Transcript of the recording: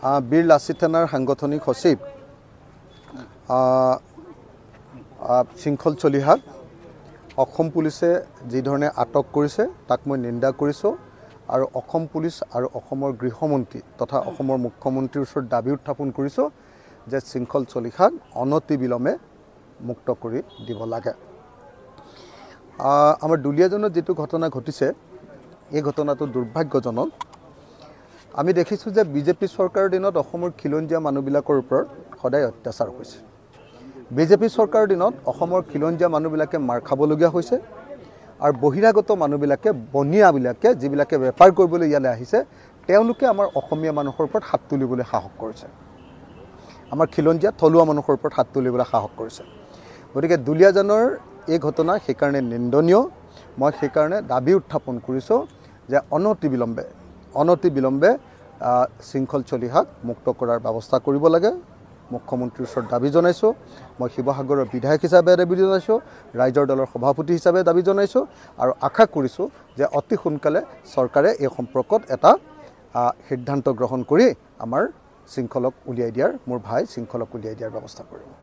বীৰ লাচিত থানাৰ সাংগঠনিক সচিব শৃংখল চলিহাক অসম পুলিচে যি ধৰণে আটক কৰিছে তাক মই নিন্দা কৰিছোঁ আৰু অসম পুলিচ আৰু অসমৰ গৃহমন্ত্ৰী তথা অসমৰ মুখ্যমন্ত্ৰীৰ ওচৰত দাবী উত্থাপন কৰিছোঁ যে শৃংখল চলিহাক অনতিবিলম্বে মুক্ত কৰি দিব লাগে। আমাৰ দুলীয়াজনত যিটো ঘটনা ঘটিছে এই ঘটনাটো দুৰ্ভাগ্যজনক। আমি দেখিছোঁ যে বিজেপি চৰকাৰৰ দিনত অসমৰ খিলঞ্জীয়া মানুহবিলাকৰ ওপৰত সদায় অত্যাচাৰ হৈছে। বিজেপি চৰকাৰৰ দিনত অসমৰ খিলঞ্জীয়া মানুহবিলাকে মাৰ খাবলগীয়া হৈছে আৰু বহিৰাগত মানুহবিলাকে বনিয়াবিলাকে যিবিলাকে বেপাৰ কৰিবলৈ ইয়ালৈ আহিছে তেওঁলোকে আমাৰ অসমীয়া মানুহৰ ওপৰত হাত তুলিবলৈ সাহস কৰিছে। আমাৰ খিলঞ্জীয়া থলুৱা মানুহৰ ওপৰত হাত তুলিবলৈ সাহস কৰিছে। গতিকে দুলীয়াজানৰ এই ঘটনা সেইকাৰণে নিন্দনীয়। মই সেইকাৰণে দাবী উত্থাপন কৰিছোঁ যে অনতিবিলম্বে শৃংখল চলিহাক মুক্ত কৰাৰ ব্যৱস্থা কৰিব লাগে। মুখ্যমন্ত্ৰীৰ ওচৰত দাবী জনাইছোঁ। মই শিৱসাগৰৰ বিধায়ক হিচাপে দাবী জনাইছোঁ, ৰাইজৰ দলৰ সভাপতি হিচাপে দাবী জনাইছোঁ আৰু আশা কৰিছোঁ যে অতি সোনকালে চৰকাৰে এই সম্পৰ্কত এটা সিদ্ধান্ত গ্ৰহণ কৰি আমাৰ শৃংখলক উলিয়াই দিয়াৰ মোৰ ভাই শৃংখলক উলিয়াই দিয়াৰ ব্যৱস্থা কৰিব।